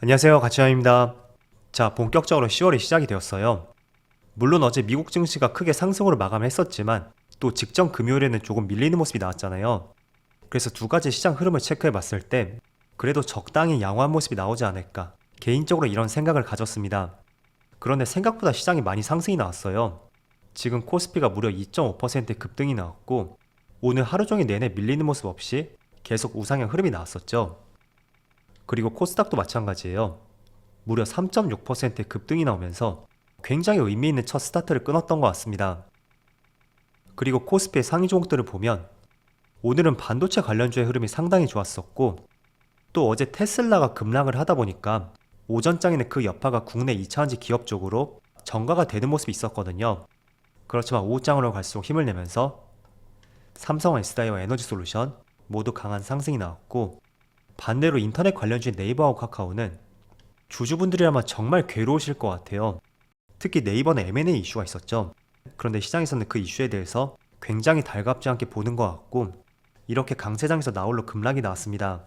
안녕하세요, 가치남입니다. 자, 본격적으로 10월이 시작이 되었어요. 물론 어제 미국 증시가 크게 상승으로 마감했었지만 또 직전 금요일에는 조금 밀리는 모습이 나왔잖아요. 그래서 두 가지 시장 흐름을 체크해 봤을 때 그래도 적당히 양호한 모습이 나오지 않을까, 개인적으로 이런 생각을 가졌습니다. 그런데 생각보다 시장이 많이 상승이 나왔어요. 지금 코스피가 무려 2.5% 급등이 나왔고 오늘 하루 종일 내내 밀리는 모습 없이 계속 우상향 흐름이 나왔었죠. 그리고 코스닥도 마찬가지예요. 무려 3.6% 급등이 나오면서 굉장히 의미 있는 첫 스타트를 끊었던 것 같습니다. 그리고 코스피의 상위 종목들을 보면 오늘은 반도체 관련주의 흐름이 상당히 좋았었고 또 어제 테슬라가 급락을 하다 보니까 오전장에는 그 여파가 국내 2차전지 기업 쪽으로 전가가 되는 모습이 있었거든요. 그렇지만 오후장으로 갈수록 힘을 내면서 삼성, S다이와 에너지솔루션 모두 강한 상승이 나왔고 반대로 인터넷 관련주인 네이버하고 카카오는 주주분들이라면 정말 괴로우실 것 같아요. 특히 네이버는 M&A 이슈가 있었죠. 그런데 시장에서는 그 이슈에 대해서 굉장히 달갑지 않게 보는 것 같고 이렇게 강세장에서 나홀로 급락이 나왔습니다.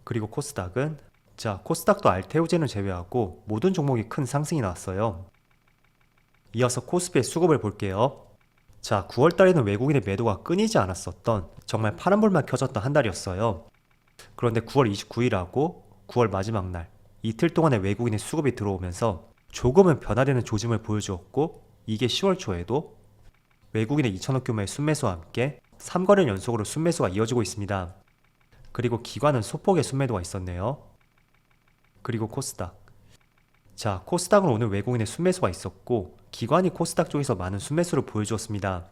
그리고 코스닥도 알테오젠을 제외하고 모든 종목이 큰 상승이 나왔어요. 이어서 코스피의 수급을 볼게요. 자, 9월달에는 외국인의 매도가 끊이지 않았었던 정말 파란불만 켜졌던 한 달이었어요. 그런데 9월 29일하고 9월 마지막 날 이틀 동안의 외국인의 수급이 들어오면서 조금은 변화되는 조짐을 보여주었고 이게 10월 초에도 외국인의 2천억 규모의 순매수와 함께 3거래일 연속으로 순매수가 이어지고 있습니다. 그리고 기관은 소폭의 순매도가 있었네요. 그리고 코스닥. 자, 코스닥은 오늘 외국인의 순매수가 있었고 기관이 코스닥 쪽에서 많은 순매수를 보여주었습니다.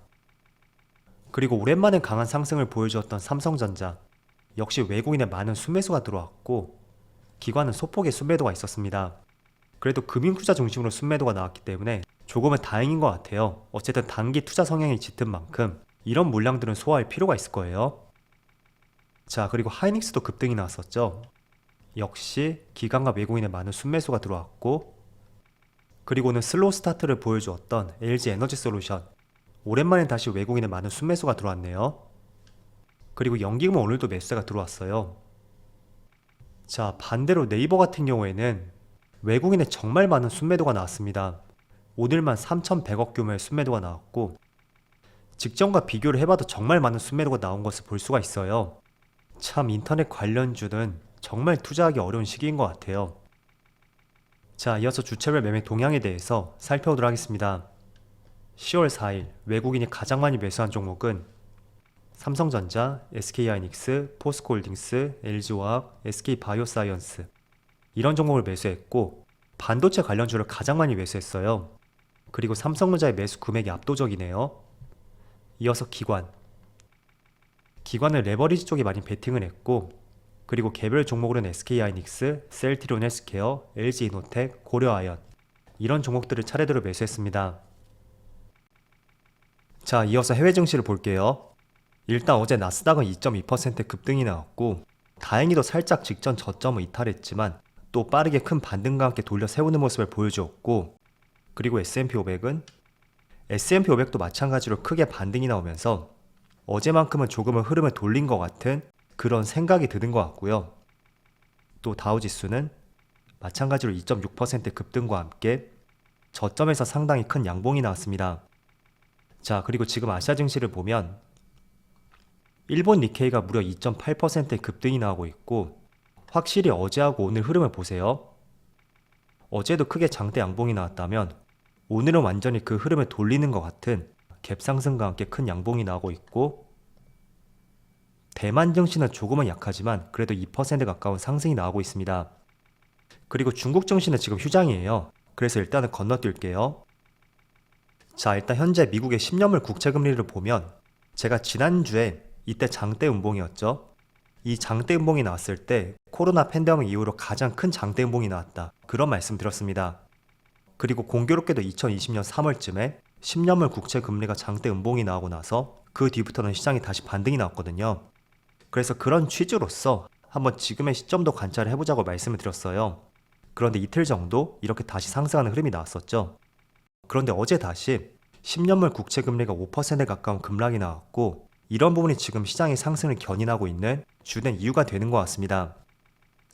그리고 오랜만에 강한 상승을 보여주었던 삼성전자 역시 외국인의 많은 순매수가 들어왔고 기관은 소폭의 순매도가 있었습니다. 그래도 금융투자 중심으로 순매도가 나왔기 때문에 조금은 다행인 것 같아요. 어쨌든 단기 투자 성향이 짙은 만큼 이런 물량들은 소화할 필요가 있을 거예요. 자, 그리고 하이닉스도 급등이 나왔었죠. 역시 기관과 외국인의 많은 순매수가 들어왔고 그리고는 슬로우 스타트를 보여주었던 LG 에너지솔루션 오랜만에 다시 외국인의 많은 순매수가 들어왔네요. 그리고 연기금은 오늘도 매수가 들어왔어요. 자, 반대로 네이버 같은 경우에는 외국인의 정말 많은 순매도가 나왔습니다. 오늘만 3,100억 규모의 순매도가 나왔고 직전과 비교를 해봐도 정말 많은 순매도가 나온 것을 볼 수가 있어요. 참 인터넷 관련주는 정말 투자하기 어려운 시기인 것 같아요. 자, 이어서 주체별 매매 동향에 대해서 살펴보도록 하겠습니다. 10월 4일 외국인이 가장 많이 매수한 종목은 삼성전자, SK하이닉스, 포스코홀딩스, LG화학, SK바이오사이언스 이런 종목을 매수했고 반도체 관련주를 가장 많이 매수했어요. 그리고 삼성전자의 매수 금액이 압도적이네요. 이어서 기관은 레버리지 쪽에 많이 베팅을 했고 그리고 개별 종목으로는 SK하이닉스, 셀트리온 헬스케어, LG이노텍, 고려아연 이런 종목들을 차례대로 매수했습니다. 자, 이어서 해외 증시를 볼게요. 일단 어제 나스닥은 2.2% 급등이 나왔고 다행히도 살짝 직전 저점을 이탈했지만 또 빠르게 큰 반등과 함께 돌려 세우는 모습을 보여주었고 그리고 S&P500도 마찬가지로 크게 반등이 나오면서 어제만큼은 조금은 흐름을 돌린 것 같은 그런 생각이 드는 것 같고요. 또 다우지수는 마찬가지로 2.6% 급등과 함께 저점에서 상당히 큰 양봉이 나왔습니다. 자, 그리고 지금 아시아 증시를 보면 일본 니케이가 무려 2.8%의 급등이 나오고 있고 확실히 어제하고 오늘 흐름을 보세요. 어제도 크게 장대 양봉이 나왔다면 오늘은 완전히 그 흐름을 돌리는 것 같은 갭 상승과 함께 큰 양봉이 나오고 있고 대만 증시는 조금은 약하지만 그래도 2% 가까운 상승이 나오고 있습니다. 그리고 중국 증시는 지금 휴장이에요. 그래서 일단은 건너뛸게요. 자, 일단 현재 미국의 10년물 국채금리를 보면 제가 지난주에 이때 장대 음봉이었죠. 이 장대 음봉이 나왔을 때 코로나 팬데믹 이후로 가장 큰 장대 음봉이 나왔다. 그런 말씀 드렸습니다. 그리고 공교롭게도 2020년 3월쯤에 10년물 국채 금리가 장대 음봉이 나오고 나서 그 뒤부터는 시장이 다시 반등이 나왔거든요. 그래서 그런 취지로서 한번 지금의 시점도 관찰을 해보자고 말씀을 드렸어요. 그런데 이틀 정도 이렇게 다시 상승하는 흐름이 나왔었죠. 그런데 어제 다시 10년물 국채 금리가 5%에 가까운 급락이 나왔고 이런 부분이 지금 시장의 상승을 견인하고 있는 주된 이유가 되는 것 같습니다.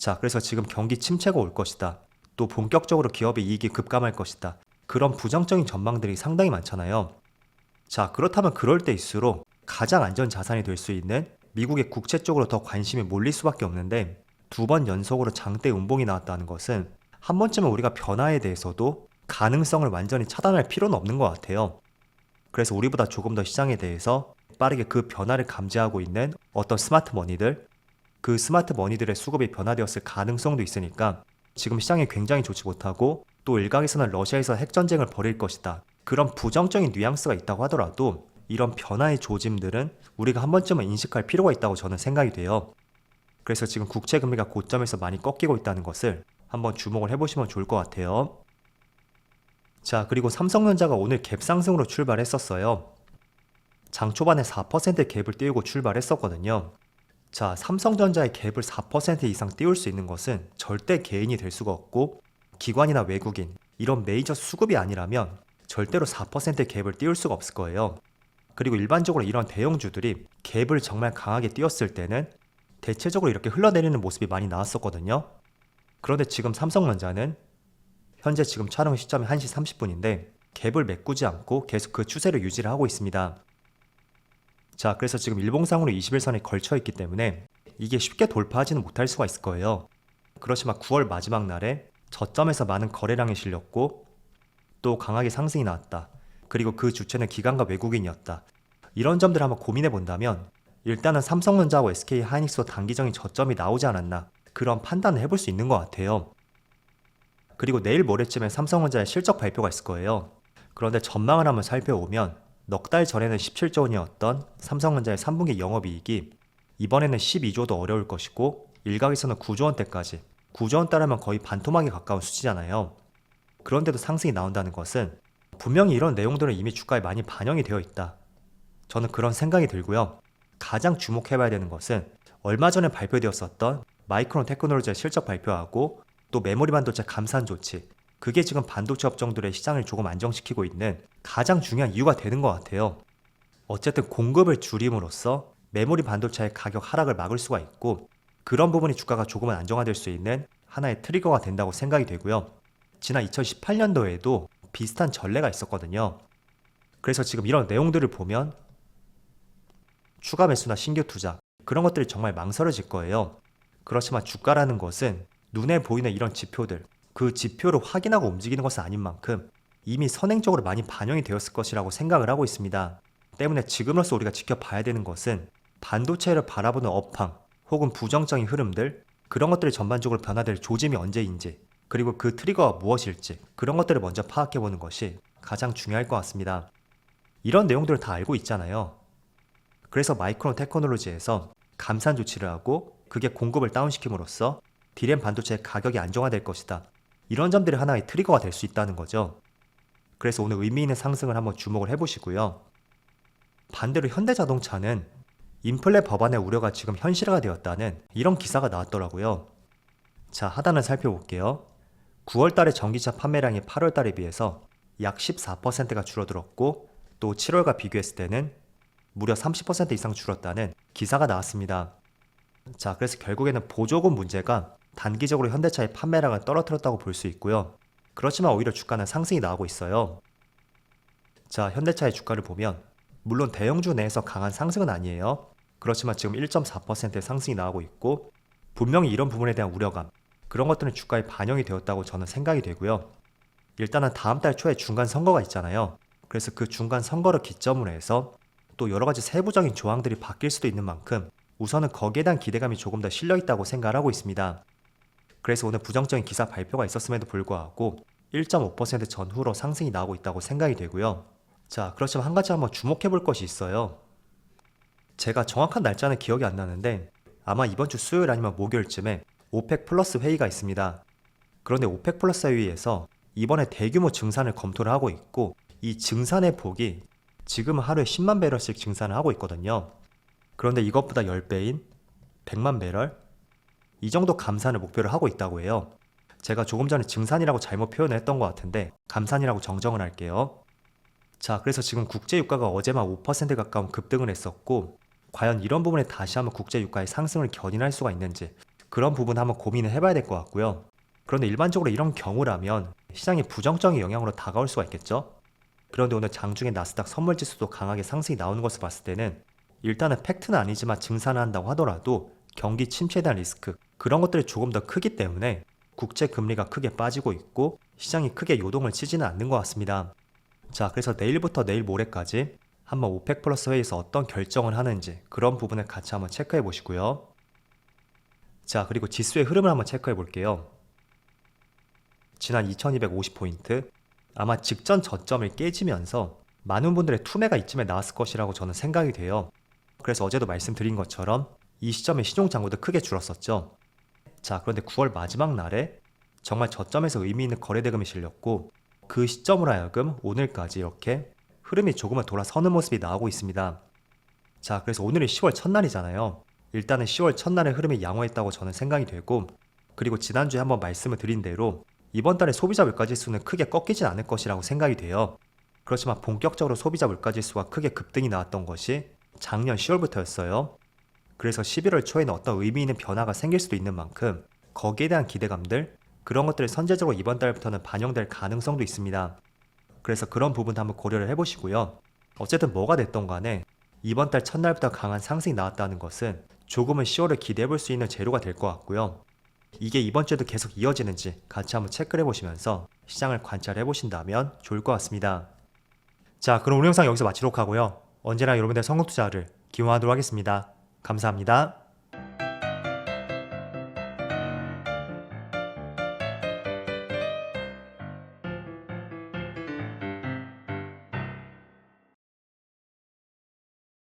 자, 그래서 지금 경기 침체가 올 것이다. 또 본격적으로 기업의 이익이 급감할 것이다. 그런 부정적인 전망들이 상당히 많잖아요. 자, 그렇다면 그럴 때일수록 가장 안전 자산이 될 수 있는 미국의 국채 쪽으로 더 관심이 몰릴 수밖에 없는데, 2번 연속으로 장대 음봉이 나왔다는 것은 한 번쯤은 우리가 변화에 대해서도 가능성을 완전히 차단할 필요는 없는 것 같아요. 그래서 우리보다 조금 더 시장에 대해서 빠르게 그 변화를 감지하고 있는 어떤 스마트 머니들, 그 스마트 머니들의 수급이 변화되었을 가능성도 있으니까 지금 시장이 굉장히 좋지 못하고, 또 일각에서는 러시아에서 핵전쟁을 벌일 것이다, 그런 부정적인 뉘앙스가 있다고 하더라도 이런 변화의 조짐들은 우리가 한 번쯤은 인식할 필요가 있다고 저는 생각이 돼요. 그래서 지금 국채 금리가 고점에서 많이 꺾이고 있다는 것을 한번 주목을 해보시면 좋을 것 같아요. 자, 그리고 삼성전자가 오늘 갭 상승으로 출발했었어요. 장 초반에 4% 갭을 띄우고 출발했었거든요. 자, 삼성전자의 갭을 4% 이상 띄울 수 있는 것은 절대 개인이 될 수가 없고, 기관이나 외국인, 이런 메이저 수급이 아니라면 절대로 4% 갭을 띄울 수가 없을 거예요. 그리고 일반적으로 이런 대형주들이 갭을 정말 강하게 띄웠을 때는 대체적으로 이렇게 흘러내리는 모습이 많이 나왔었거든요. 그런데 지금 삼성전자는 현재 지금 촬영 시점이 1시 30분인데 갭을 메꾸지 않고 계속 그 추세를 유지를 하고 있습니다. 자, 그래서 지금 일봉상으로 21선에 걸쳐 있기 때문에 이게 쉽게 돌파하지는 못할 수가 있을 거예요. 그렇지만 9월 마지막 날에 저점에서 많은 거래량이 실렸고, 또 강하게 상승이 나왔다. 그리고 그 주체는 기관과 외국인이었다. 이런 점들을 한번 고민해 본다면 일단은 삼성전자하고 SK하이닉스도 단기적인 저점이 나오지 않았나, 그런 판단을 해볼 수 있는 것 같아요. 그리고 내일 모레쯤에 삼성전자의 실적 발표가 있을 거예요. 그런데 전망을 한번 살펴보면 넉 달 전에는 17조 원이었던 삼성전자의 3분기 영업이익이 이번에는 12조도 어려울 것이고, 일각에서는 9조 원대까지, 9조 원대라면 거의 반토막에 가까운 수치잖아요. 그런데도 상승이 나온다는 것은 분명히 이런 내용들은 이미 주가에 많이 반영이 되어 있다, 저는 그런 생각이 들고요. 가장 주목해봐야 되는 것은 얼마 전에 발표되었었던 마이크론 테크놀로지의 실적 발표하고, 또 메모리 반도체 감산 조치, 그게 지금 반도체 업종들의 시장을 조금 안정시키고 있는 가장 중요한 이유가 되는 것 같아요. 어쨌든 공급을 줄임으로써 메모리 반도체의 가격 하락을 막을 수가 있고, 그런 부분이 주가가 조금은 안정화될 수 있는 하나의 트리거가 된다고 생각이 되고요. 지난 2018년도에도 비슷한 전례가 있었거든요. 그래서 지금 이런 내용들을 보면 추가 매수나 신규 투자, 그런 것들이 정말 망설여질 거예요. 그렇지만 주가라는 것은 눈에 보이는 이런 지표들, 그 지표를 확인하고 움직이는 것은 아닌 만큼 이미 선행적으로 많이 반영이 되었을 것이라고 생각을 하고 있습니다. 때문에 지금으로서 우리가 지켜봐야 되는 것은 반도체를 바라보는 업황 혹은 부정적인 흐름들, 그런 것들이 전반적으로 변화될 조짐이 언제인지, 그리고 그 트리거가 무엇일지, 그런 것들을 먼저 파악해보는 것이 가장 중요할 것 같습니다. 이런 내용들을 다 알고 있잖아요. 그래서 마이크론 테크놀로지에서 감산 조치를 하고 그게 공급을 다운시킴으로써 D램 반도체의 가격이 안정화될 것이다, 이런 점들이 하나의 트리거가 될 수 있다는 거죠. 그래서 오늘 의미 있는 상승을 한번 주목을 해보시고요. 반대로 현대자동차는 인플레 법안의 우려가 지금 현실화가 되었다는 이런 기사가 나왔더라고요. 자, 하단을 살펴볼게요. 9월 달에 전기차 판매량이 8월 달에 비해서 약 14%가 줄어들었고, 또 7월과 비교했을 때는 무려 30% 이상 줄었다는 기사가 나왔습니다. 자, 그래서 결국에는 보조금 문제가 단기적으로 현대차의 판매량을 떨어뜨렸다고 볼 수 있고요. 그렇지만 오히려 주가는 상승이 나오고 있어요. 자, 현대차의 주가를 보면 물론 대형주 내에서 강한 상승은 아니에요. 그렇지만 지금 1.4%의 상승이 나오고 있고, 분명히 이런 부분에 대한 우려감, 그런 것들은 주가에 반영이 되었다고 저는 생각이 되고요. 일단은 다음 달 초에 중간 선거가 있잖아요. 그래서 그 중간 선거를 기점으로 해서 또 여러 가지 세부적인 조항들이 바뀔 수도 있는 만큼 우선은 거기에 대한 기대감이 조금 더 실려 있다고 생각을 하고 있습니다. 그래서 오늘 부정적인 기사 발표가 있었음에도 불구하고 1.5% 전후로 상승이 나오고 있다고 생각이 되고요. 자, 그렇지만 한 가지 한번 주목해 볼 것이 있어요. 제가 정확한 날짜는 기억이 안 나는데 아마 이번 주 수요일 아니면 목요일쯤에 오펙 플러스 회의가 있습니다. 그런데 오펙 플러스 회의에서 이번에 대규모 증산을 검토를 하고 있고, 이 증산의 폭이 지금은 하루에 10만 배럴씩 증산을 하고 있거든요. 그런데 이것보다 10배인 100만 배럴? 이 정도 감산을 목표를 하고 있다고 해요. 제가 조금 전에 증산이라고 잘못 표현을 했던 것 같은데 감산이라고 정정을 할게요. 자, 그래서 지금 국제유가가 어제만 5% 가까운 급등을 했었고, 과연 이런 부분에 다시 한번 국제유가의 상승을 견인할 수가 있는지, 그런 부분 한번 고민을 해봐야 될 것 같고요. 그런데 일반적으로 이런 경우라면 시장이 부정적인 영향으로 다가올 수가 있겠죠? 그런데 오늘 장중에 나스닥 선물지수도 강하게 상승이 나오는 것을 봤을 때는 일단은 팩트는 아니지만 증산을 한다고 하더라도 경기 침체에 대한 리스크 그런 것들이 조금 더 크기 때문에 국채 금리가 크게 빠지고 있고 시장이 크게 요동을 치지는 않는 것 같습니다. 자, 그래서 내일부터 내일 모레까지 한번 오펙 플러스 회의에서 어떤 결정을 하는지 그런 부분을 같이 한번 체크해 보시고요. 자, 그리고 지수의 흐름을 한번 체크해 볼게요. 지난 2250포인트 아마 직전 저점을 깨지면서 많은 분들의 투매가 이쯤에 나왔을 것이라고 저는 생각이 돼요. 그래서 어제도 말씀드린 것처럼 이 시점에 시종 잔고도 크게 줄었었죠. 자, 그런데 9월 마지막 날에 정말 저점에서 의미 있는 거래 대금이 실렸고 그 시점으로 하여금 오늘까지 이렇게 흐름이 조금은 돌아서는 모습이 나오고 있습니다. 자, 그래서 오늘이 10월 첫날이잖아요. 일단은 10월 첫날의 흐름이 양호했다고 저는 생각이 되고 그리고 지난주에 한번 말씀을 드린 대로 이번 달에 소비자 물가지수는 크게 꺾이진 않을 것이라고 생각이 돼요. 그렇지만 본격적으로 소비자 물가지수가 크게 급등이 나왔던 것이 작년 10월부터였어요. 그래서 11월 초에는 어떤 의미 있는 변화가 생길 수도 있는 만큼 거기에 대한 기대감들 그런 것들이 선제적으로 이번 달부터는 반영될 가능성도 있습니다. 그래서 그런 부분도 한번 고려를 해보시고요. 어쨌든 뭐가 됐던 간에 이번 달 첫날부터 강한 상승이 나왔다는 것은 조금은 10월을 기대해볼 수 있는 재료가 될 것 같고요. 이게 이번 주에도 계속 이어지는지 같이 한번 체크를 해보시면서 시장을 관찰해 보신다면 좋을 것 같습니다. 자, 그럼 오늘 영상 여기서 마치도록 하고요. 언제나 여러분들의 성공 투자를 기원하도록 하겠습니다. 감사합니다.